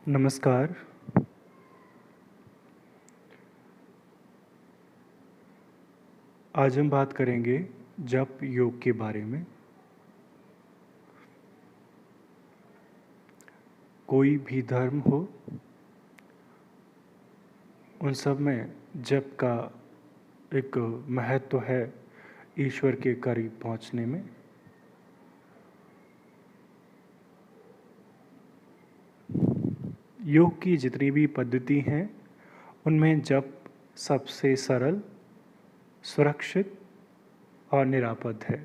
नमस्कार। आज हम बात करेंगे जप योग के बारे में। कोई भी धर्म हो, उन सब में जप का एक महत्व है ईश्वर के करीब पहुंचने में। योग की जितनी भी पद्धति हैं, उनमें जप सबसे सरल, सुरक्षित और निरापद है।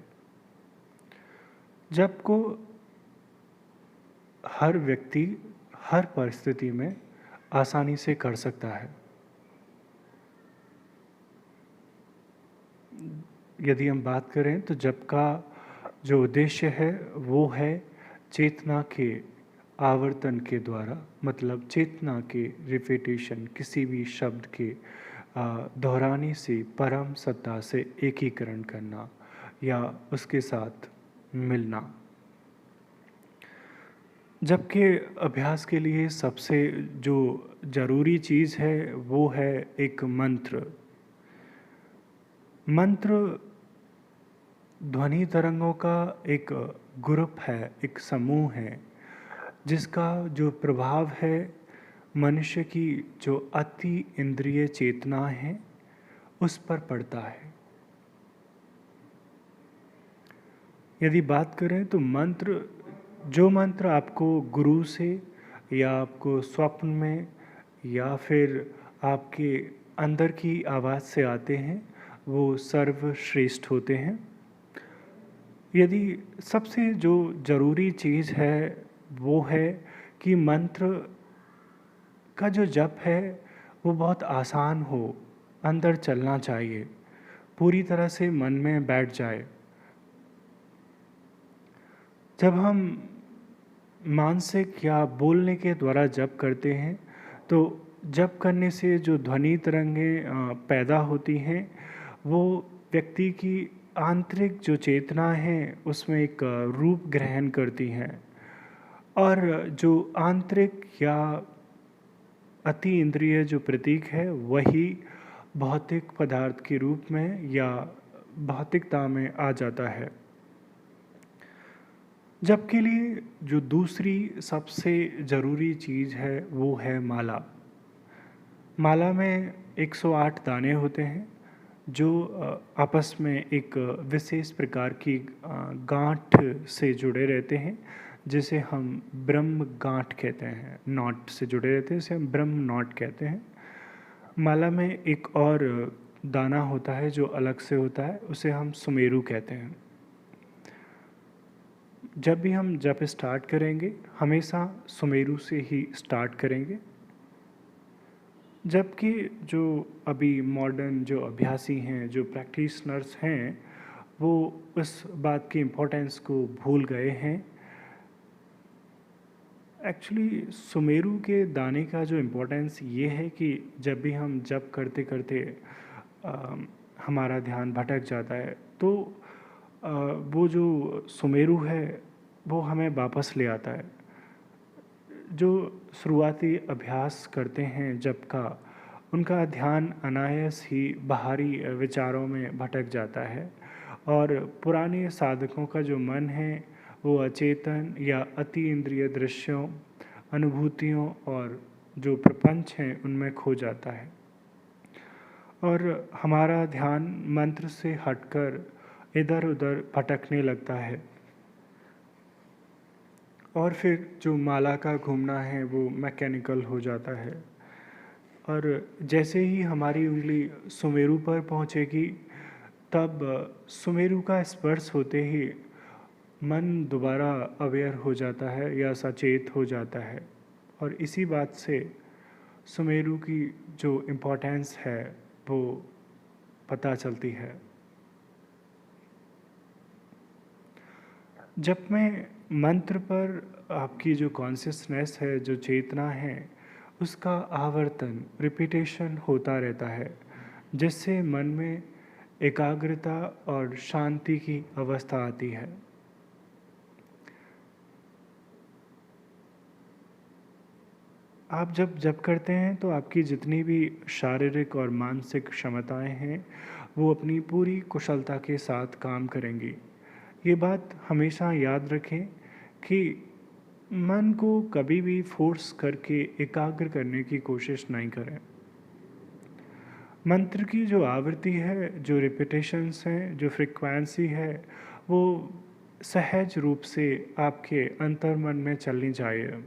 जप को हर व्यक्ति हर परिस्थिति में आसानी से कर सकता है। यदि हम बात करें तो जप का जो उद्देश्य है वो है चेतना के आवर्तन के द्वारा, मतलब चेतना के रिपीटेशन, किसी भी शब्द के दोहराने से परम सत्ता से एकीकरण करना या उसके साथ मिलना। जप के अभ्यास के लिए सबसे जो ज़रूरी चीज़ है वो है एक मंत्र। मंत्र ध्वनि तरंगों का एक ग्रुप है, एक समूह है, जिसका जो प्रभाव है मनुष्य की जो अति इंद्रिय चेतना है उस पर पड़ता है। यदि बात करें तो जो मंत्र आपको गुरु से या आपको स्वप्न में या फिर आपके अंदर की आवाज़ से आते हैं वो सर्वश्रेष्ठ होते हैं। यदि सबसे जो ज़रूरी चीज़ है वो है कि मंत्र का जो जप है वो बहुत आसान हो, अंदर चलना चाहिए, पूरी तरह से मन में बैठ जाए। जब हम मानसिक या बोलने के द्वारा जप करते हैं तो जप करने से जो ध्वनि तरंगें पैदा होती हैं वो व्यक्ति की आंतरिक जो चेतना है उसमें एक रूप ग्रहण करती हैं, और जो आंतरिक या अति इंद्रिय जो प्रतीक है वही भौतिक पदार्थ के रूप में या भौतिकता में आ जाता है। जप के लिए जो दूसरी सबसे ज़रूरी चीज़ है वो है माला। माला में 108 दाने होते हैं जो आपस में एक विशेष प्रकार की गांठ से जुड़े रहते हैं, जिसे हम ब्रह्म गांठ कहते हैं। नॉट से जुड़े रहते हैं, इसे हम ब्रह्म नॉट कहते हैं। माला में एक और दाना होता है जो अलग से होता है, उसे हम सुमेरु कहते हैं। जब भी हम जप स्टार्ट करेंगे हमेशा सुमेरु से ही स्टार्ट करेंगे। जबकि जो अभी मॉडर्न जो अभ्यासी हैं, जो प्रैक्टिशनर्स हैं, वो उस बात की इम्पोर्टेंस को भूल गए हैं। एक्चुअली सुमेरु के दाने का जो इम्पोर्टेंस ये है कि जब भी हम जप करते करते अ, हमारा ध्यान भटक जाता है तो वो जो सुमेरु है वो हमें वापस ले आता है। जो शुरुआती अभ्यास करते हैं जप का, उनका ध्यान अनायास ही बाहरी विचारों में भटक जाता है, और पुराने साधकों का जो मन है वो अचेतन या अति इंद्रिय दृश्यों, अनुभूतियों और जो प्रपंच हैं उनमें खो जाता है, और हमारा ध्यान मंत्र से हटकर इधर उधर भटकने लगता है। और फिर जो माला का घूमना है वो मैकेनिकल हो जाता है, और जैसे ही हमारी उंगली सुमेरु पर पहुंचेगी तब सुमेरु का स्पर्श होते ही मन दोबारा अवेयर हो जाता है या सचेत हो जाता है, और इसी बात से सुमेरु की जो इम्पोर्टेंस है वो पता चलती है। जब मैं मंत्र पर आपकी जो कॉन्शियसनेस है, जो चेतना है, उसका आवर्तन रिपीटेशन होता रहता है, जिससे मन में एकाग्रता और शांति की अवस्था आती है। आप जब जप करते हैं तो आपकी जितनी भी शारीरिक और मानसिक क्षमताएं हैं वो अपनी पूरी कुशलता के साथ काम करेंगी। ये बात हमेशा याद रखें कि मन को कभी भी फोर्स करके एकाग्र करने की कोशिश नहीं करें। मंत्र की जो आवृत्ति है, जो रिपिटेशंस हैं, जो फ्रीक्वेंसी है, वो सहज रूप से आपके अंतर्मन में चलनी चाहिए।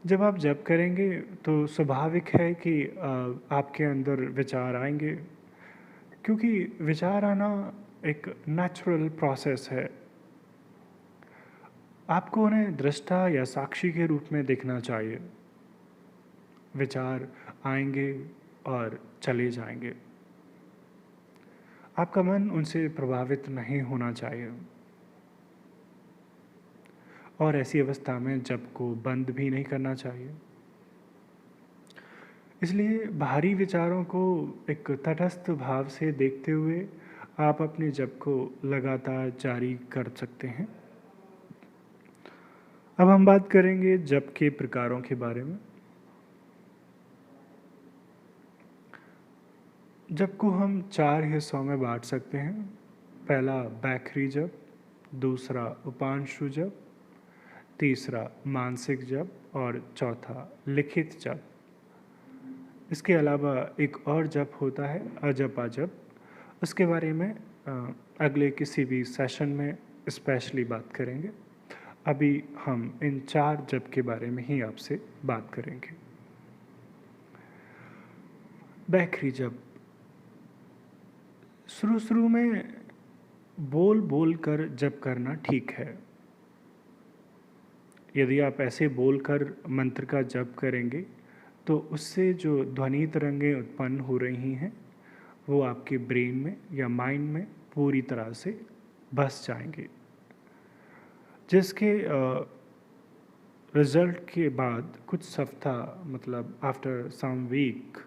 जब आप जप करेंगे तो स्वाभाविक है कि आपके अंदर विचार आएंगे, क्योंकि विचार आना एक नेचुरल प्रोसेस है। आपको उन्हें दृष्टा या साक्षी के रूप में देखना चाहिए। विचार आएंगे और चले जाएंगे। आपका मन उनसे प्रभावित नहीं होना चाहिए। और ऐसी अवस्था में जप को बंद भी नहीं करना चाहिए। इसलिए बाहरी विचारों को एक तटस्थ भाव से देखते हुए आप अपने जप को लगातार जारी कर सकते हैं। अब हम बात करेंगे जप के प्रकारों के बारे में। जप को हम 4 हिस्सों में बांट सकते हैं। पहला बैखरी जप, दूसरा उपांशु जप, तीसरा मानसिक जप और चौथा लिखित जप। इसके अलावा एक और जप होता है अजपा जप। उसके बारे में अगले किसी भी सेशन में स्पेशली बात करेंगे। अभी हम इन 4 जप के बारे में ही आपसे बात करेंगे। बैखरी जप शुरू में बोल बोल कर जप करना ठीक है। यदि आप ऐसे बोलकर मंत्र का जप करेंगे तो उससे जो ध्वनि तरंगें उत्पन्न हो रही हैं वो आपके ब्रेन में या माइंड में पूरी तरह से बस जाएंगे, जिसके रिजल्ट के बाद कुछ सप्ताह मतलब आफ्टर सम वीक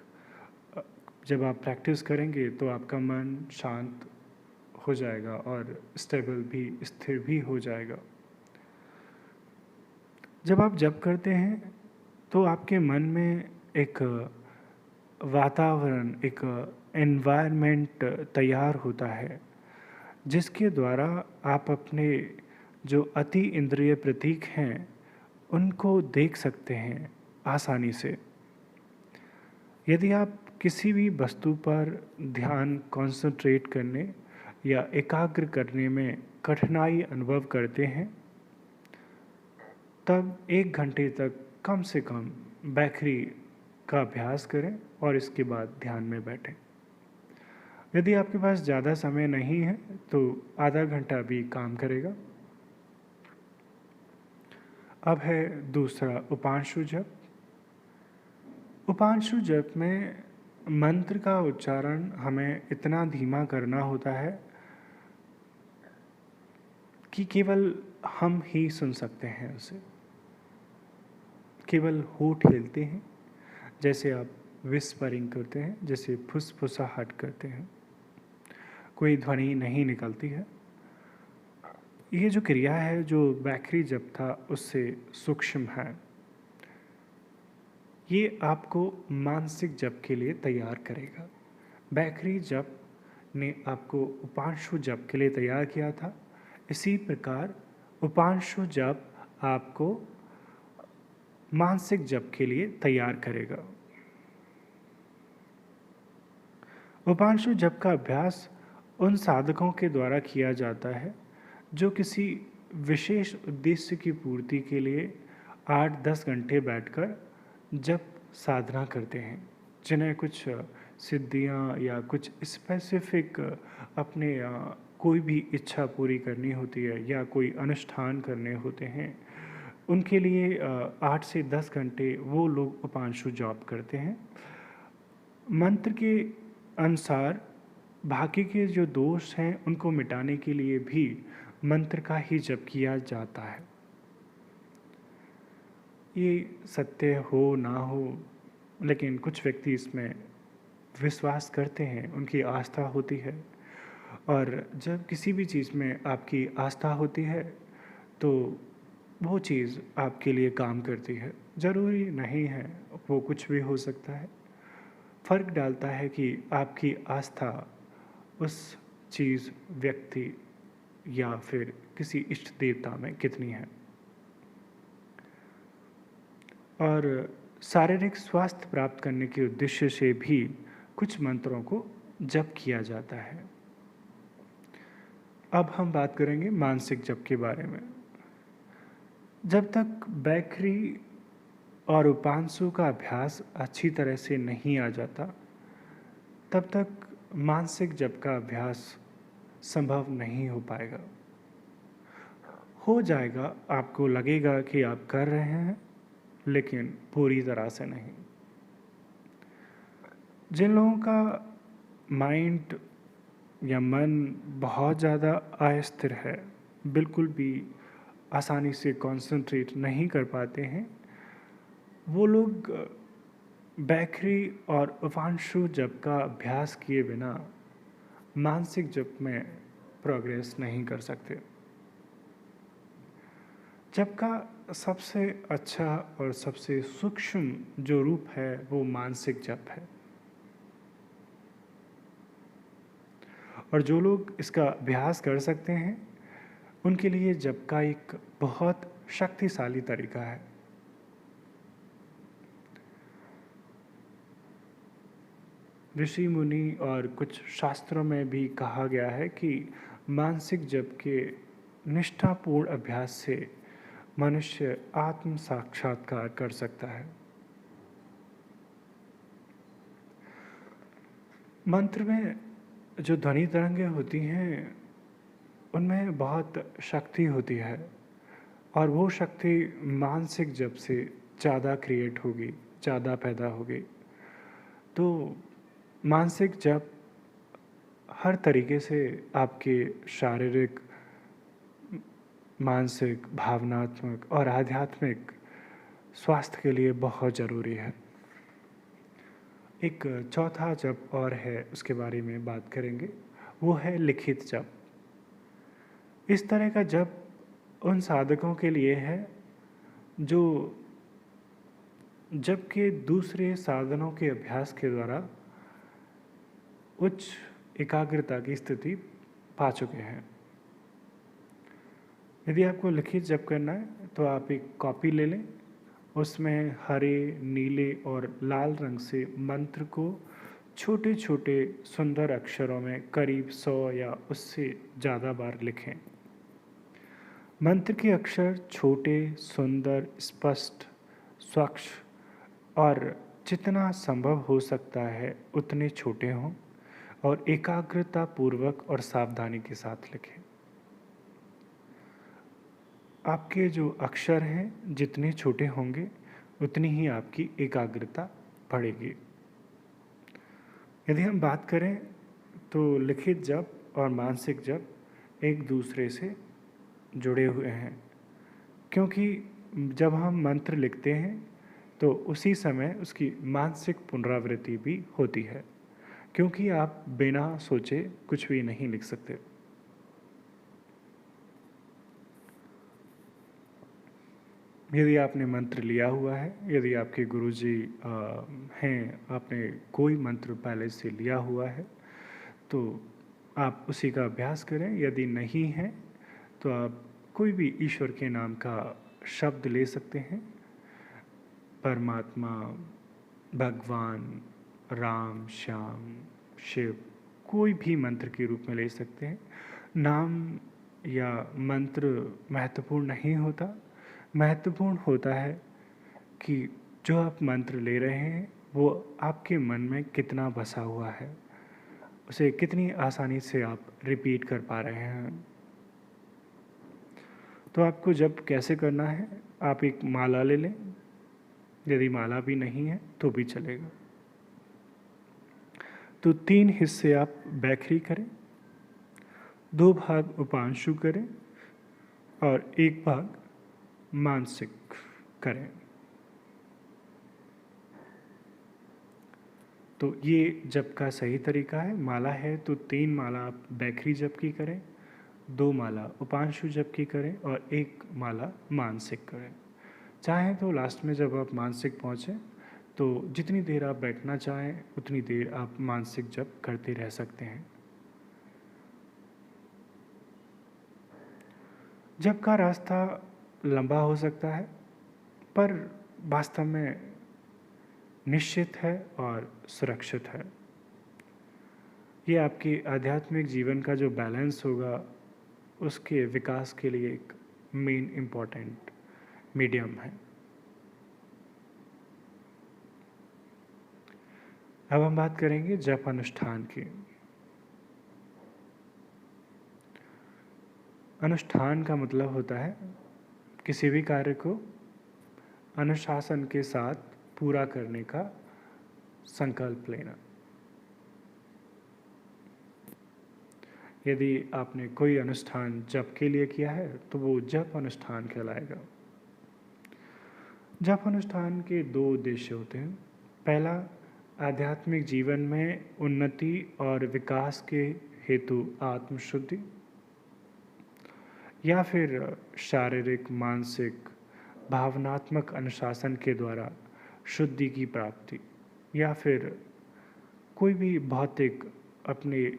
जब आप प्रैक्टिस करेंगे तो आपका मन शांत हो जाएगा और स्टेबल भी, स्थिर भी हो जाएगा। जब आप जप करते हैं तो आपके मन में एक वातावरण, एक एनवायरनमेंट तैयार होता है, जिसके द्वारा आप अपने जो अति इंद्रिय प्रतीक हैं उनको देख सकते हैं आसानी से। यदि आप किसी भी वस्तु पर ध्यान कंसंट्रेट करने या एकाग्र करने में कठिनाई अनुभव करते हैं तब 1 घंटे तक कम से कम बैखरी का अभ्यास करें और इसके बाद ध्यान में बैठें। यदि आपके पास ज़्यादा समय नहीं है तो आधा घंटा भी काम करेगा। अब है दूसरा उपांशु जप। उपांशु जप में मंत्र का उच्चारण हमें इतना धीमा करना होता है कि केवल हम ही सुन सकते हैं उसे। केवल होठ हिलते हैं, जैसे आप विस्परिंग करते हैं, जैसे फुसफुसाहट करते हैं, कोई ध्वनि नहीं निकलती है। ये जो क्रिया है जो बैखरी जप था उससे सूक्ष्म है। ये आपको मानसिक जप के लिए तैयार करेगा। बैखरी जप ने आपको उपांशु जप के लिए तैयार किया था। इसी प्रकार उपांशु जप आपको मानसिक जप के लिए तैयार करेगा। उपांशु जप का अभ्यास उन साधकों के द्वारा किया जाता है जो किसी विशेष उद्देश्य की पूर्ति के लिए 8-10 घंटे बैठकर जप साधना करते हैं, जिन्हें कुछ सिद्धियां या कुछ स्पेसिफिक अपने कोई भी इच्छा पूरी करनी होती है या कोई अनुष्ठान करने होते हैं। उनके लिए 8 से 10 घंटे वो लोग उपांशु जप करते हैं। मंत्र के अनुसार बाकी के जो दोष हैं उनको मिटाने के लिए भी मंत्र का ही जप किया जाता है। ये सत्य हो ना हो, लेकिन कुछ व्यक्ति इसमें विश्वास करते हैं, उनकी आस्था होती है। और जब किसी भी चीज़ में आपकी आस्था होती है तो वो चीज़ आपके लिए काम करती है। ज़रूरी नहीं है, वो कुछ भी हो सकता है। फ़र्क डालता है कि आपकी आस्था उस चीज़, व्यक्ति या फिर किसी इष्ट देवता में कितनी है। और शारीरिक स्वास्थ्य प्राप्त करने के उद्देश्य से भी कुछ मंत्रों को जप किया जाता है। अब हम बात करेंगे मानसिक जप के बारे में। जब तक बैखरी और उपांशु का अभ्यास अच्छी तरह से नहीं आ जाता, तब तक मानसिक जप का अभ्यास संभव नहीं हो पाएगा। हो जाएगा, आपको लगेगा कि आप कर रहे हैं, लेकिन पूरी तरह से नहीं। जिन लोगों का माइंड या मन बहुत ज़्यादा अस्थिर है, बिल्कुल भी आसानी से कंसंट्रेट नहीं कर पाते हैं, वो लोग बैखरी और उपांशु जप का अभ्यास किए बिना मानसिक जप में प्रोग्रेस नहीं कर सकते। जप का सबसे अच्छा और सबसे सूक्ष्म जो रूप है वो मानसिक जप है। और जो लोग इसका अभ्यास कर सकते हैं, उनके लिए जप का एक बहुत शक्तिशाली तरीका है। ऋषि मुनि और कुछ शास्त्रों में भी कहा गया है कि मानसिक जप के निष्ठापूर्ण अभ्यास से मनुष्य आत्म साक्षात्कार कर सकता है। मंत्र में जो ध्वनि तरंगें होती हैं, उनमें बहुत शक्ति होती है और वो शक्ति मानसिक जप से ज़्यादा क्रिएट होगी, ज़्यादा पैदा होगी। तो मानसिक जप हर तरीके से आपके शारीरिक, मानसिक, भावनात्मक और आध्यात्मिक स्वास्थ्य के लिए बहुत ज़रूरी है। एक चौथा जप और है, उसके बारे में बात करेंगे, वो है लिखित जप। इस तरह का जप उन साधकों के लिए है जो जप के दूसरे साधनों के अभ्यास के द्वारा उच्च एकाग्रता की स्थिति पा चुके हैं। यदि आपको लिखित जप करना है तो आप एक कॉपी ले लें, उसमें हरे, नीले और लाल रंग से मंत्र को छोटे छोटे सुंदर अक्षरों में करीब 100 या उससे ज़्यादा बार लिखें। मंत्र के अक्षर छोटे, सुंदर, स्पष्ट, स्वच्छ और जितना संभव हो सकता है उतने छोटे हों और एकाग्रता पूर्वक और सावधानी के साथ लिखें। आपके जो अक्षर हैं जितने छोटे होंगे, उतनी ही आपकी एकाग्रता बढ़ेगी। यदि हम बात करें तो लिखित जप और मानसिक जप एक दूसरे से जुड़े हुए हैं, क्योंकि जब हम मंत्र लिखते हैं तो उसी समय उसकी मानसिक पुनरावृत्ति भी होती है, क्योंकि आप बिना सोचे कुछ भी नहीं लिख सकते। यदि आपने मंत्र लिया हुआ है, यदि आपके गुरुजी हैं, आपने कोई मंत्र पहले से लिया हुआ है, तो आप उसी का अभ्यास करें। यदि नहीं है तो आप कोई भी ईश्वर के नाम का शब्द ले सकते हैं। परमात्मा, भगवान, राम, श्याम, शिव, कोई भी मंत्र के रूप में ले सकते हैं। नाम या मंत्र महत्वपूर्ण नहीं होता, महत्वपूर्ण होता है कि जो आप मंत्र ले रहे हैं वो आपके मन में कितना बसा हुआ है, उसे कितनी आसानी से आप रिपीट कर पा रहे हैं। तो आपको जब कैसे करना है, आप एक माला ले लें, यदि माला भी नहीं है तो भी चलेगा। तो 3 हिस्से आप बैखरी करें, 2 भाग उपांशु करें और 1 भाग मानसिक करें। तो ये जप का सही तरीका है। माला है तो 3 माला आप बैखरी जप की करें, 2 माला उपांशु जप की करें और 1 माला मानसिक करें। चाहें तो लास्ट में जब आप मानसिक पहुँचें तो जितनी देर आप बैठना चाहें उतनी देर आप मानसिक जप करते रह सकते हैं। जप का रास्ता लंबा हो सकता है पर वास्तव में निश्चित है और सुरक्षित है। ये आपके आध्यात्मिक जीवन का जो बैलेंस होगा उसके विकास के लिए एक मेन इम्पॉर्टेंट मीडियम है। अब हम बात करेंगे जप अनुष्ठान की। अनुष्ठान का मतलब होता है किसी भी कार्य को अनुशासन के साथ पूरा करने का संकल्प लेना। यदि आपने कोई अनुष्ठान जप के लिए किया है तो वो जप अनुष्ठान कहलाएगा। जप अनुष्ठान के 2 उद्देश्य होते हैं। पहला, आध्यात्मिक जीवन में उन्नति और विकास के हेतु आत्मशुद्धि, या फिर शारीरिक, मानसिक, भावनात्मक अनुशासन के द्वारा शुद्धि की प्राप्ति, या फिर कोई भी भौतिक अपने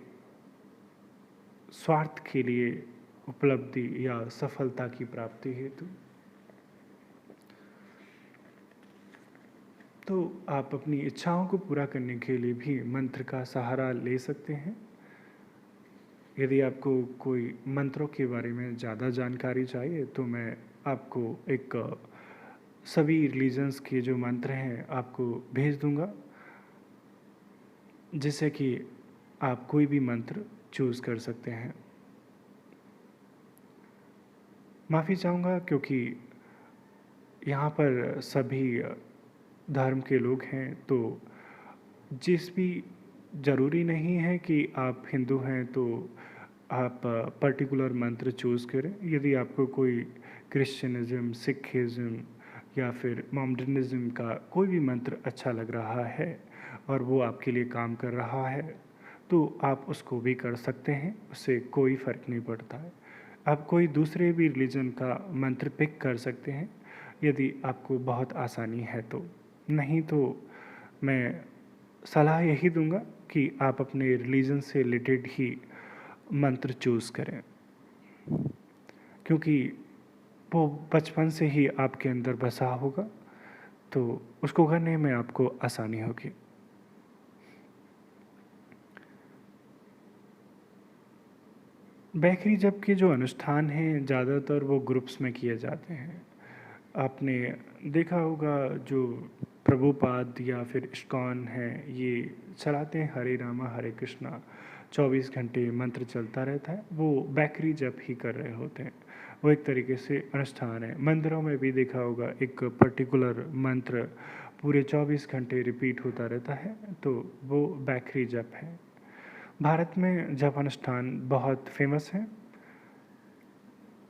स्वार्थ के लिए उपलब्धि या सफलता की प्राप्ति हेतु। तो आप अपनी इच्छाओं को पूरा करने के लिए भी मंत्र का सहारा ले सकते हैं। यदि आपको कोई मंत्रों के बारे में ज़्यादा जानकारी चाहिए तो मैं आपको एक सभी रिलीजन्स के जो मंत्र हैं आपको भेज दूंगा, जिससे कि आप कोई भी मंत्र चूज़ कर सकते हैं। माफ़ी चाहूँगा क्योंकि यहाँ पर सभी धर्म के लोग हैं, तो जिस भी ज़रूरी नहीं है कि आप हिंदू हैं तो आप पर्टिकुलर मंत्र चूज़ करें। यदि आपको कोई क्रिश्चियनिज़्म, सिखिज़्म या फिर मोमडनिज़्म का कोई भी मंत्र अच्छा लग रहा है और वो आपके लिए काम कर रहा है तो आप उसको भी कर सकते हैं, उससे कोई फ़र्क नहीं पड़ता है। आप कोई दूसरे भी रिलीजन का मंत्र पिक कर सकते हैं यदि आपको बहुत आसानी है तो। नहीं तो मैं सलाह यही दूंगा कि आप अपने रिलीजन से रिलेटेड ही मंत्र चूज़ करें, क्योंकि वो बचपन से ही आपके अंदर बसा होगा तो उसको करने में आपको आसानी होगी। बैकरी जप के जो अनुष्ठान हैं ज़्यादातर वो ग्रुप्स में किए जाते हैं। आपने देखा होगा जो प्रभुपाद या फिर इस्कॉन है ये चलाते हैं हरे रामा हरे कृष्णा, 24 घंटे मंत्र चलता रहता है, वो बैकरी जप ही कर रहे होते हैं। वो एक तरीके से अनुष्ठान है। मंदिरों में भी देखा होगा एक पर्टिकुलर मंत्र पूरे 24 घंटे रिपीट होता रहता है, तो वो बैकरी जप है। भारत में जप अनुष्ठान बहुत फेमस है।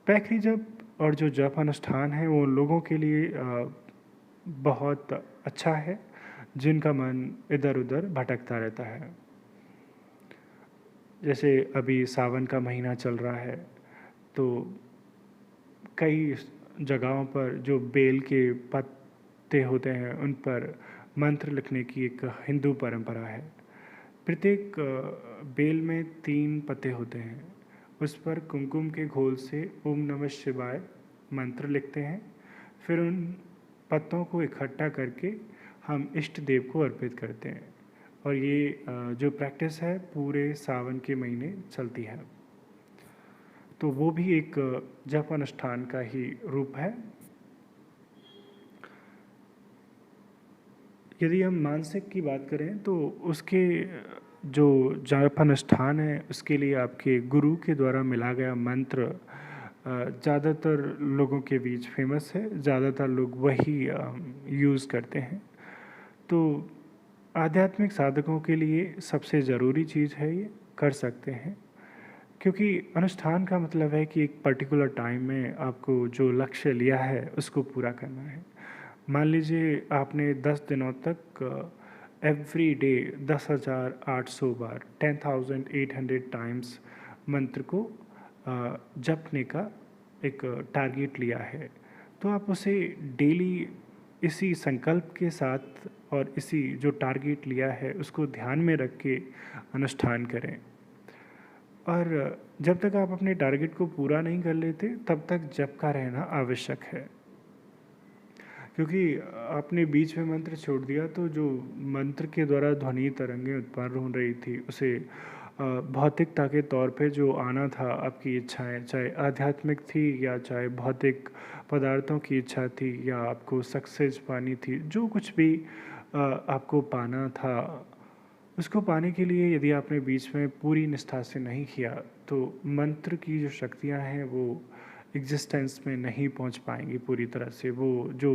बैकरी जप और जो जप अनुष्ठान है वो लोगों के लिए बहुत अच्छा है जिनका मन इधर उधर भटकता रहता है। जैसे अभी सावन का महीना चल रहा है तो कई जगहों पर जो बेल के पत्ते होते हैं उन पर मंत्र लिखने की एक हिंदू परंपरा है। प्रत्येक बेल में 3 पत्ते होते हैं, उस पर कुमकुम के घोल से ओम नमः शिवाय मंत्र लिखते हैं। फिर उन पत्तों को इकट्ठा करके हम इष्ट देव को अर्पित करते हैं और ये जो प्रैक्टिस है पूरे सावन के महीने चलती है। तो वो भी एक जप अनुष्ठान का ही रूप है। यदि हम मानसिक की बात करें तो उसके जो जप अनुष्ठान है उसके लिए आपके गुरु के द्वारा मिला गया मंत्र ज़्यादातर लोगों के बीच फेमस है, ज़्यादातर लोग वही यूज़ करते हैं। तो आध्यात्मिक साधकों के लिए सबसे ज़रूरी चीज़ है ये, कर सकते हैं, क्योंकि अनुष्ठान का मतलब है कि एक पर्टिकुलर टाइम में आपको जो लक्ष्य लिया है उसको पूरा करना है। मान लीजिए आपने 10 दिनों तक एवरी डे 10,800 बार 10,800 टाइम्स मंत्र को जपने का एक टारगेट लिया है, तो आप उसे डेली इसी संकल्प के साथ और इसी जो टारगेट लिया है उसको ध्यान में रख के अनुष्ठान करें। और जब तक आप अपने टारगेट को पूरा नहीं कर लेते तब तक जप का रहना आवश्यक है। क्योंकि आपने बीच में मंत्र छोड़ दिया तो जो मंत्र के द्वारा ध्वनि तरंगें उत्पन्न हो रही थी उसे भौतिकता के तौर पे जो आना था, आपकी इच्छाएं चाहे आध्यात्मिक थी या चाहे भौतिक पदार्थों की इच्छा थी या आपको सक्सेस पानी थी, जो कुछ भी आपको पाना था, उसको पाने के लिए यदि आपने बीच में पूरी निष्ठा से नहीं किया तो मंत्र की जो शक्तियां हैं वो एग्जिस्टेंस में नहीं पहुंच पाएंगी पूरी तरह से। वो जो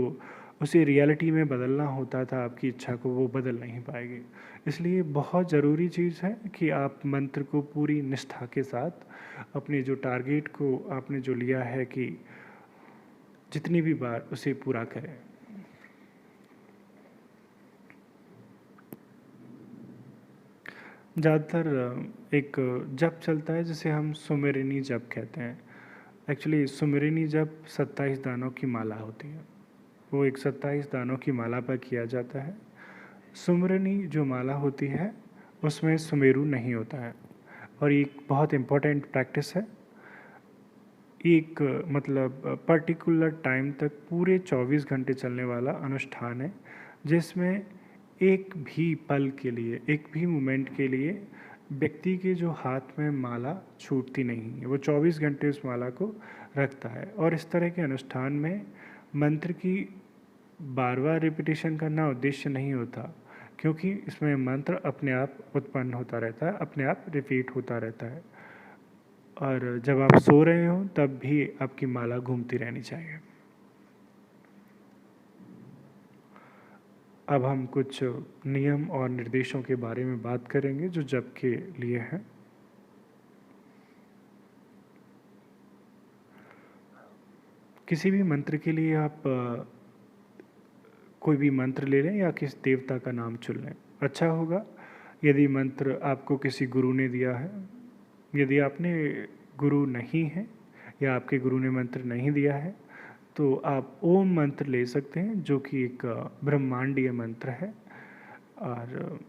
उसे रियलिटी में बदलना होता था आपकी इच्छा को, वो बदल नहीं पाएगी। इसलिए बहुत ज़रूरी चीज़ है कि आप मंत्र को पूरी निष्ठा के साथ अपने जो टारगेट को आपने जो लिया है कि जितनी भी बार उसे पूरा करें। ज़्यादातर एक जप चलता है जिसे हम सुमेरनी जप कहते हैं। एक्चुअली सुमेरनी जप 27 दानों की माला होती है। वो एक 27 दानों की माला पर किया जाता है। सुमेरनी जो माला होती है उसमें सुमेरु नहीं होता है, और ये एक बहुत इम्पोर्टेंट प्रैक्टिस है। एक मतलब पर्टिकुलर टाइम तक पूरे 24 घंटे चलने वाला अनुष्ठान है, जिसमें एक भी पल के लिए, एक भी मोमेंट के लिए व्यक्ति के जो हाथ में माला छूटती नहीं है। वो 24 घंटे उस माला को रखता है। और इस तरह के अनुष्ठान में मंत्र की बार बार रिपीटेशन करना उद्देश्य नहीं होता, क्योंकि इसमें मंत्र अपने आप उत्पन्न होता रहता है, अपने आप रिपीट होता रहता है। और जब आप सो रहे हो तब भी आपकी माला घूमती रहनी चाहिए। अब हम कुछ नियम और निर्देशों के बारे में बात करेंगे जो जप के लिए हैं। किसी भी मंत्र के लिए आप कोई भी मंत्र ले लें या किसी देवता का नाम चुन लें, अच्छा होगा। यदि मंत्र आपको किसी गुरु ने दिया है, यदि आपने गुरु नहीं है या आपके गुरु ने मंत्र नहीं दिया है, तो आप ओम मंत्र ले सकते हैं, जो कि एक ब्रह्मांडीय मंत्र है और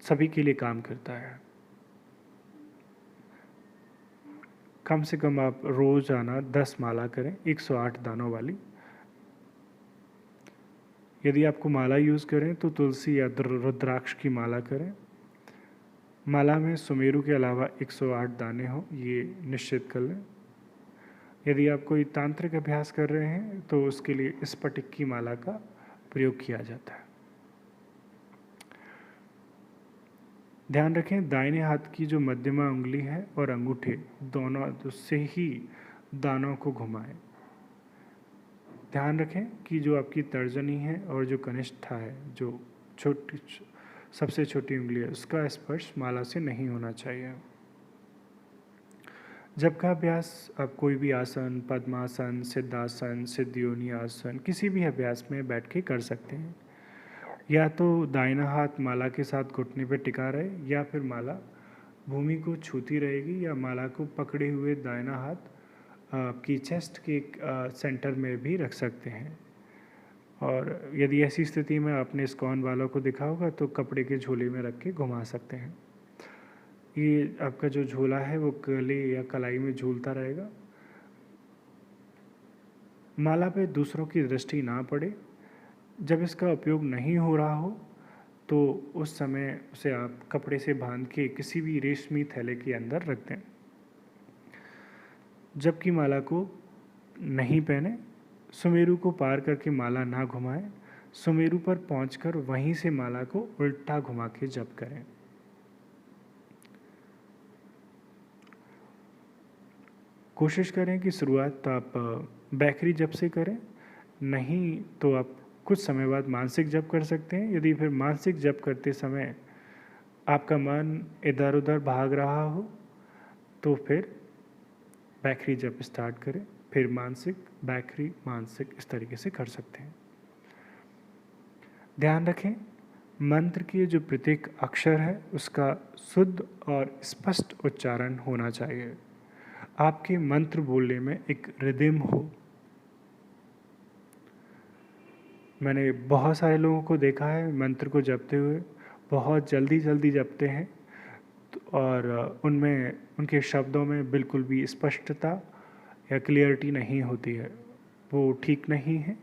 सभी के लिए काम करता है। कम से कम आप रोज़ाना 10 माला करें, 108 दानों वाली। यदि आपको माला यूज़ करें तो तुलसी या रुद्राक्ष की माला करें। माला में सुमेरु के अलावा 108 दाने हों, ये निश्चित कर लें। यदि आप कोई तांत्रिक अभ्यास कर रहे हैं तो उसके लिए स्फटिक की माला का प्रयोग किया जाता है। ध्यान रखें, दाहिने हाथ की जो मध्यमा उंगली है और अंगूठे दोनों से ही दानों को घुमाएं। ध्यान रखें कि जो आपकी तर्जनी है और जो कनिष्ठा है, जो छोटी सबसे छोटी उंगली है, उसका स्पर्श माला से नहीं होना चाहिए। जब का अभ्यास आप कोई भी आसन, पद्मासन, सिद्धासन, सिद्धयोनि आसन, किसी भी अभ्यास में बैठ के कर सकते हैं। या तो दाहिना हाथ माला के साथ घुटने पर टिका रहे, या फिर माला भूमि को छूती रहेगी, या माला को पकड़े हुए दाहिना हाथ आपकी चेस्ट के सेंटर में भी रख सकते हैं। और यदि ऐसी स्थिति में आपने इस्कॉन वालों को देखा होगा तो कपड़े के झोले में रख के घुमा सकते हैं। ये आपका जो झोला है वो गले या कलाई में झूलता रहेगा। माला पे दूसरों की दृष्टि ना पड़े। जब इसका उपयोग नहीं हो रहा हो तो उस समय उसे आप कपड़े से बांध के किसी भी रेशमी थैले के अंदर रख दें। जबकि माला को नहीं पहने, सुमेरु को पार करके माला ना घुमाएं। सुमेरु पर पहुंचकर वहीं से माला को उल्टा घुमा के जप करें। कोशिश करें कि शुरुआत तो आप बैखरी जप से करें, नहीं तो आप कुछ समय बाद मानसिक जप कर सकते हैं। यदि फिर मानसिक जप करते समय आपका मन इधर उधर भाग रहा हो तो फिर बैखरी जप स्टार्ट करें, फिर मानसिक, बैखरी, मानसिक, इस तरीके से कर सकते हैं। ध्यान रखें, मंत्र के जो प्रत्येक अक्षर है उसका शुद्ध और स्पष्ट उच्चारण होना चाहिए। आपके मंत्र बोलने में एक रिदम हो। मैंने बहुत सारे लोगों को देखा है मंत्र को जपते हुए, बहुत जल्दी जल्दी जपते हैं और उनमें उनके शब्दों में बिल्कुल भी स्पष्टता या क्लियरिटी नहीं होती है। वो ठीक नहीं है।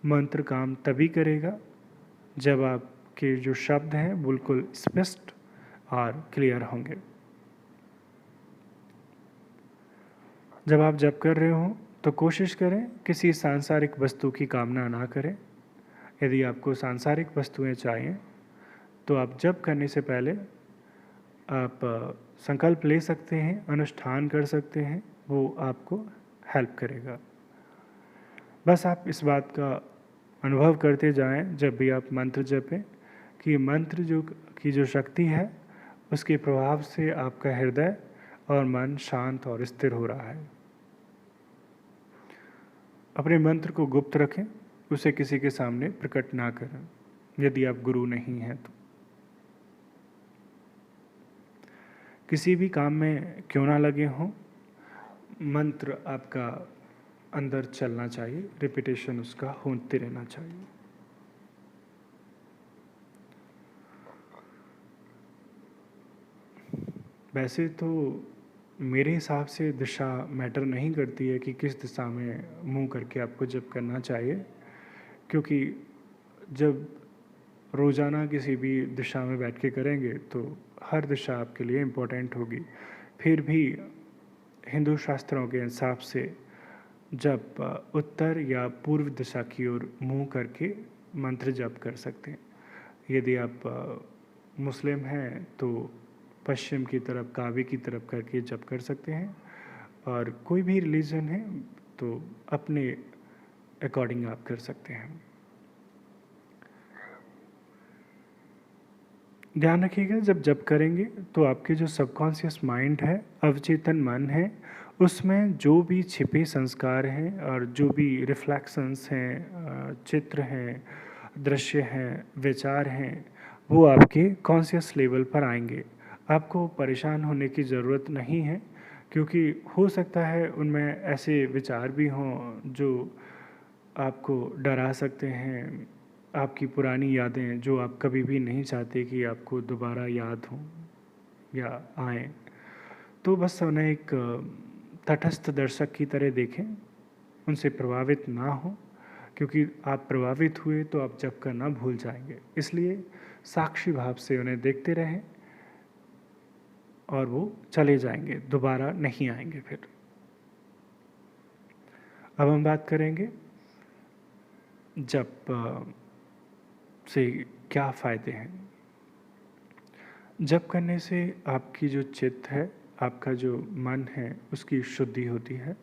मंत्र काम तभी करेगा जब आपके जो शब्द हैं बिल्कुल स्पष्ट और क्लियर होंगे। जब आप जप कर रहे हो तो कोशिश करें किसी सांसारिक वस्तु की कामना ना करें। यदि आपको सांसारिक वस्तुएं चाहिए तो आप जप करने से पहले आप संकल्प ले सकते हैं, अनुष्ठान कर सकते हैं, वो आपको हेल्प करेगा। बस आप इस बात का अनुभव करते जाएं जब भी आप मंत्र जपें कि मंत्र की जो शक्ति है उसके प्रभाव से आपका हृदय और मन शांत और स्थिर हो रहा है। अपने मंत्र को गुप्त रखें, उसे किसी के सामने प्रकट ना करें यदि आप गुरु नहीं हैं तो। किसी भी काम में क्यों ना लगे हों, मंत्र आपका अंदर चलना चाहिए, रिपीटेशन उसका होते रहना चाहिए। वैसे तो मेरे हिसाब से दिशा मैटर नहीं करती है कि किस दिशा में मुंह करके आपको जप करना चाहिए, क्योंकि जब रोज़ाना किसी भी दिशा में बैठ के करेंगे तो हर दिशा आपके लिए इम्पोर्टेंट होगी। फिर भी हिंदू शास्त्रों के हिसाब से जब उत्तर या पूर्व दिशा की ओर मुंह करके मंत्र जप कर सकते हैं। यदि आप मुस्लिम हैं तो पश्चिम की तरफ काबे की तरफ करके जप कर सकते हैं, और कोई भी रिलीजन है तो अपने अकॉर्डिंग आप कर सकते हैं। ध्यान रखिएगा जब जप करेंगे तो आपके जो सबकॉन्शियस माइंड है, अवचेतन मन है, उसमें जो भी छिपे संस्कार हैं और जो भी रिफ्लेक्शंस हैं, चित्र हैं, दृश्य हैं, विचार हैं, वो आपके कॉन्शियस लेवल पर आएंगे। आपको परेशान होने की ज़रूरत नहीं है, क्योंकि हो सकता है उनमें ऐसे विचार भी हों जो आपको डरा सकते हैं, आपकी पुरानी यादें जो आप कभी भी नहीं चाहते कि आपको दोबारा याद हों या आएँ। तो बस उन्हें एक तटस्थ दर्शक की तरह देखें, उनसे प्रभावित ना हो, क्योंकि आप प्रभावित हुए तो आप जप करना भूल जाएंगे। इसलिए साक्षी भाव से उन्हें देखते रहें और वो चले जाएंगे, दोबारा नहीं आएंगे फिर। अब हम बात करेंगे जप से क्या फ़ायदे हैं। जप करने से आपकी जो चित्त है, आपका जो मन है, उसकी शुद्धि होती है,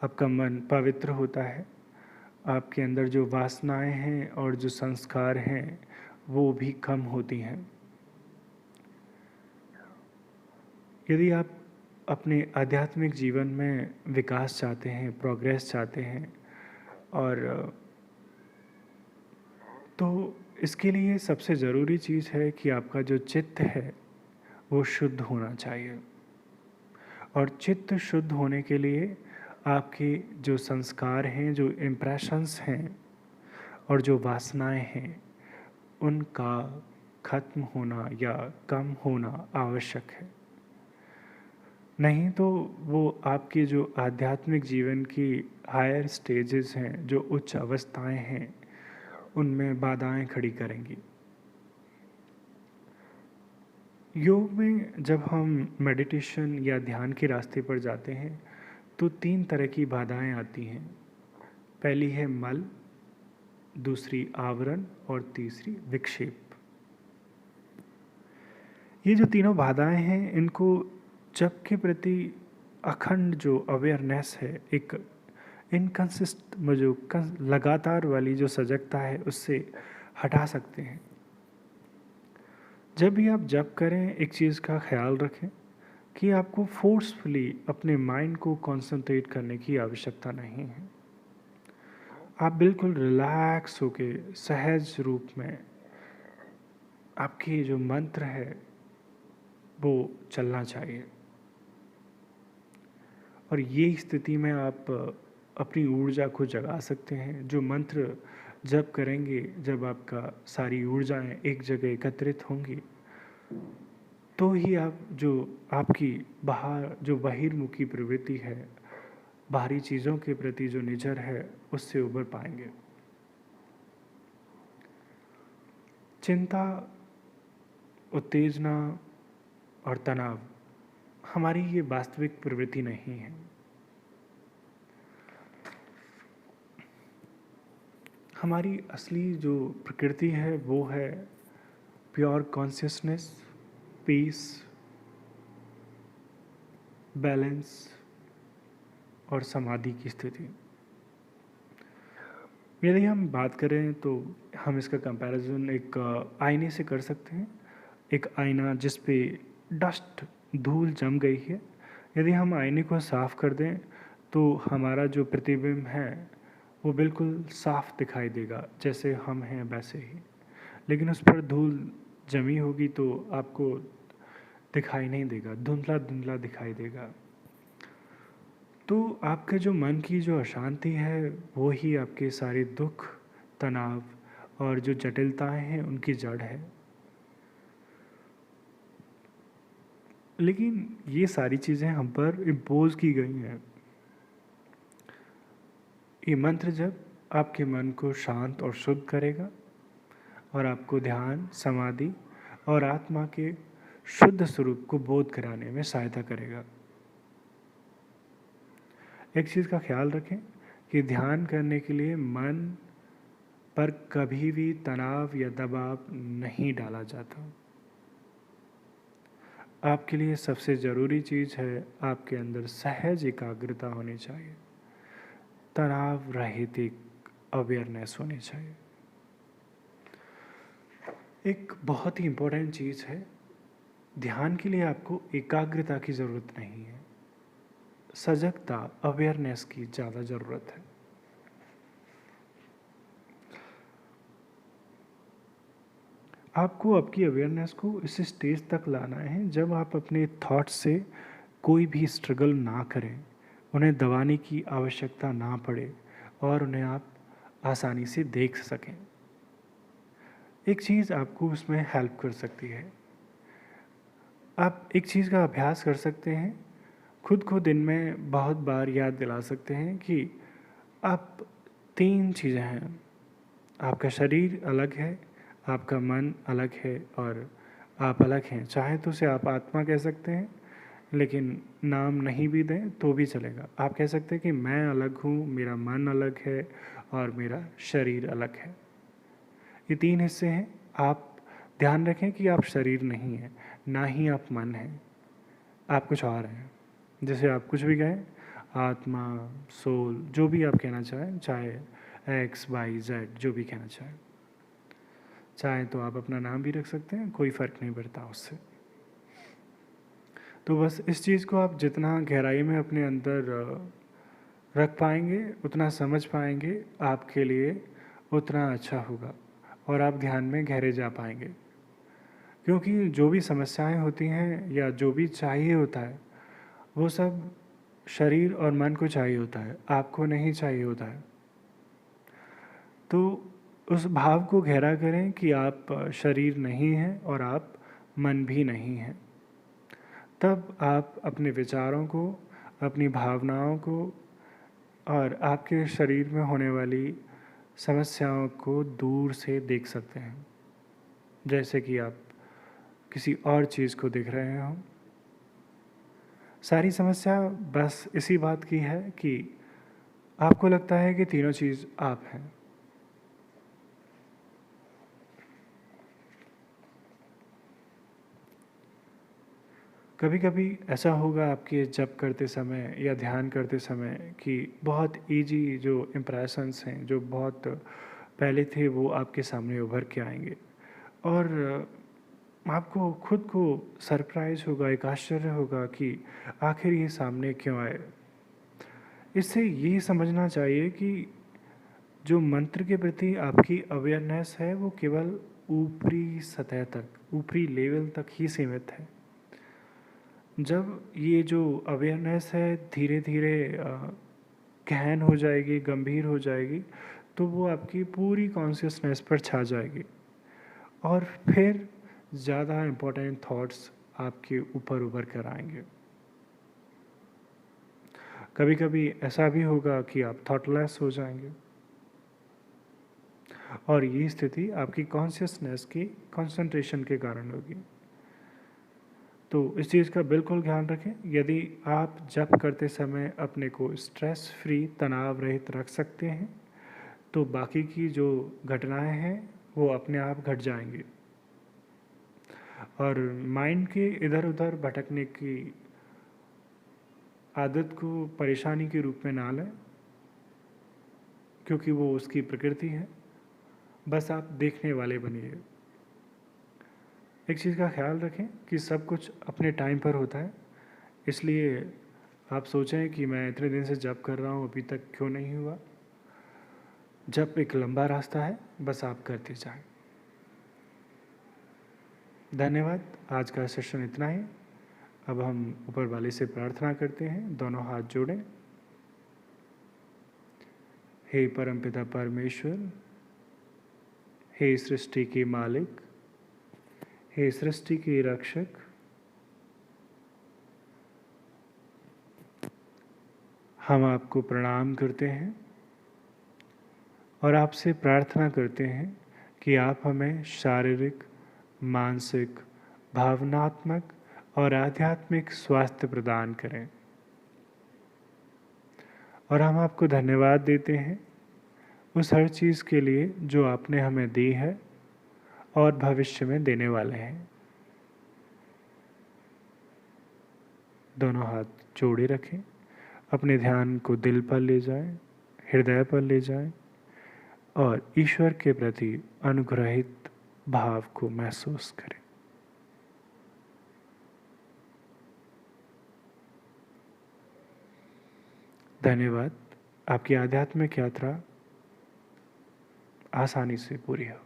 आपका मन पवित्र होता है, आपके अंदर जो वासनाएं हैं और जो संस्कार हैं वो भी कम होती हैं। यदि आप अपने आध्यात्मिक जीवन में विकास चाहते हैं, प्रोग्रेस चाहते हैं, और तो इसके लिए सबसे ज़रूरी चीज़ है कि आपका जो चित्त है वो शुद्ध होना चाहिए। और चित्त शुद्ध होने के लिए आपके जो संस्कार हैं, जो इम्प्रेशंस हैं और जो वासनाएं हैं, उनका खत्म होना या कम होना आवश्यक है। नहीं तो वो आपके जो आध्यात्मिक जीवन की हायर स्टेजेस हैं, जो उच्च अवस्थाएं हैं, उनमें बाधाएं खड़ी करेंगी। योग में जब हम मेडिटेशन या ध्यान के रास्ते पर जाते हैं तो 3 तरह की बाधाएं आती हैं। पहली है मल, दूसरी आवरण और तीसरी विक्षेप। ये जो तीनों बाधाएं हैं, इनको जप के प्रति अखंड जो अवेयरनेस है, एक इनकंसिस्ट जो लगातार वाली जो सजगता है, उससे हटा सकते हैं। जब भी आप जप करें एक चीज़ का ख्याल रखें कि आपको फोर्सफुली अपने माइंड को कंसंट्रेट करने की आवश्यकता नहीं है। आप बिल्कुल रिलैक्स होके सहज रूप में आपकी जो मंत्र है वो चलना चाहिए। और ये स्थिति में आप अपनी ऊर्जा को जगा सकते हैं। जो मंत्र जप करेंगे, जब आपका सारी ऊर्जाएं एक जगह एकत्रित होंगी, तो ही आप जो आपकी बाहर जो बहिर्मुखी प्रवृत्ति है, बाहरी चीज़ों के प्रति जो नेचर है, उससे उबर पाएंगे। चिंता, उत्तेजना और तनाव हमारी ये वास्तविक प्रवृत्ति नहीं है। हमारी असली जो प्रकृति है वो है प्योर कॉन्शियसनेस, पीस, बैलेंस और समाधि की स्थिति। यदि हम बात करें तो हम इसका कंपैरिजन एक आईने से कर सकते हैं। एक आईना जिस पे डस्ट, धूल जम गई है, यदि हम आईने को साफ़ कर दें तो हमारा जो प्रतिबिंब है वो बिल्कुल साफ दिखाई देगा, जैसे हम हैं वैसे ही। लेकिन उस पर धूल जमी होगी तो आपको दिखाई नहीं देगा, धुंधला धुंधला दिखाई देगा। तो आपके जो मन की जो अशांति है वो ही आपके सारे दुख, तनाव और जो जटिलताएं हैं उनकी जड़ है। लेकिन ये सारी चीज़ें हम पर इम्पोज की गई हैं। ये मंत्र जब आपके मन को शांत और शुद्ध करेगा और आपको ध्यान, समाधि और आत्मा के शुद्ध स्वरूप को बोध कराने में सहायता करेगा। एक चीज़ का ख्याल रखें कि ध्यान करने के लिए मन पर कभी भी तनाव या दबाव नहीं डाला जाता। आपके लिए सबसे ज़रूरी चीज़ है आपके अंदर सहज एकाग्रता होनी चाहिए, तनाव रहित एक अवेयरनेस होनी चाहिए। एक बहुत ही इम्पोर्टेंट चीज़ है, ध्यान के लिए आपको एकाग्रता की ज़रूरत नहीं है, सजगता, अवेयरनेस की ज़्यादा ज़रूरत है। आपको आपकी अवेयरनेस को इस स्टेज तक लाना है जब आप अपने थॉट्स से कोई भी स्ट्रगल ना करें, उन्हें दबाने की आवश्यकता ना पड़े और उन्हें आप आसानी से देख सकें। एक चीज़ आपको उसमें हेल्प कर सकती है। आप एक चीज़ का अभ्यास कर सकते हैं, खुद को दिन में बहुत बार याद दिला सकते हैं कि आप 3 चीज़ें हैं। आपका शरीर अलग है, आपका मन अलग है और आप अलग हैं। चाहे तो उसे आप आत्मा कह सकते हैं, लेकिन नाम नहीं भी दें तो भी चलेगा। आप कह सकते हैं कि मैं अलग हूँ, मेरा मन अलग है और मेरा शरीर अलग है। ये 3 हिस्से हैं। आप ध्यान रखें कि आप शरीर नहीं हैं, ना ही आप मन हैं, आप कुछ और हैं। जैसे आप कुछ भी कहें, आत्मा, सोल, जो भी आप कहना चाहें, चाहे एक्स, वाई, जेड, जो भी कहना चाहें। चाहे तो आप अपना नाम भी रख सकते हैं, कोई फ़र्क नहीं पड़ता उससे। तो बस इस चीज़ को आप जितना गहराई में अपने अंदर रख पाएंगे, उतना समझ पाएंगे, आपके लिए उतना अच्छा होगा और आप ध्यान में गहरे जा पाएंगे। क्योंकि जो भी समस्याएं होती हैं या जो भी चाहिए होता है, वो सब शरीर और मन को चाहिए होता है, आपको नहीं चाहिए होता है। तो उस भाव को गहरा करें कि आप शरीर नहीं हैं और आप मन भी नहीं हैं। तब आप अपने विचारों को, अपनी भावनाओं को और आपके शरीर में होने वाली समस्याओं को दूर से देख सकते हैं, जैसे कि आप किसी और चीज़ को देख रहे हों। सारी समस्या बस इसी बात की है कि आपको लगता है कि तीनों चीज़ आप हैं। कभी कभी ऐसा होगा आपके जप करते समय या ध्यान करते समय कि बहुत इजी जो इम्प्रेशंस हैं, जो बहुत पहले थे, वो आपके सामने उभर के आएंगे और आपको खुद को सरप्राइज होगा, एक आश्चर्य होगा कि आखिर ये सामने क्यों आए। इससे ये समझना चाहिए कि जो मंत्र के प्रति आपकी अवेयरनेस है वो केवल ऊपरी सतह तक, ऊपरी लेवल तक ही सीमित है। जब ये जो अवेयरनेस है धीरे धीरे गहन हो जाएगी, गंभीर हो जाएगी, तो वो आपकी पूरी कॉन्शियसनेस पर छा जाएगी और फिर ज़्यादा इम्पोर्टेंट थॉट्स आपके ऊपर उभर कर आएंगे। कभी कभी ऐसा भी होगा कि आप थॉटलेस हो जाएंगे और ये स्थिति आपकी कॉन्शियसनेस की कंसंट्रेशन के कारण होगी। तो इस चीज़ का बिल्कुल ध्यान रखें। यदि आप जप करते समय अपने को स्ट्रेस फ्री, तनाव रहित रख सकते हैं, तो बाकी की जो घटनाएं हैं वो अपने आप घट जाएंगी। और माइंड के इधर उधर भटकने की आदत को परेशानी के रूप में ना लें, क्योंकि वो उसकी प्रकृति है। बस आप देखने वाले बनिए। एक चीज़ का ख्याल रखें कि सब कुछ अपने टाइम पर होता है, इसलिए आप सोचें कि मैं इतने दिन से जप कर रहा हूँ, अभी तक क्यों नहीं हुआ। जप एक लंबा रास्ता है, बस आप करते जाएं। धन्यवाद। आज का सेशन इतना ही। अब हम ऊपर वाले से प्रार्थना करते हैं, दोनों हाथ जोड़ें। हे परमपिता परमेश्वर, हे सृष्टि के मालिक, हे सृष्टि के रक्षक, हम आपको प्रणाम करते हैं और आपसे प्रार्थना करते हैं कि आप हमें शारीरिक, मानसिक, भावनात्मक और आध्यात्मिक स्वास्थ्य प्रदान करें। और हम आपको धन्यवाद देते हैं उस हर चीज़ के लिए जो आपने हमें दी है और भविष्य में देने वाले हैं। दोनों हाथ जोड़े रखें, अपने ध्यान को दिल पर ले जाएं, हृदय पर ले जाएं और ईश्वर के प्रति अनुग्रहित भाव को महसूस करें। धन्यवाद। आपकी आध्यात्मिक यात्रा आसानी से पूरी हो।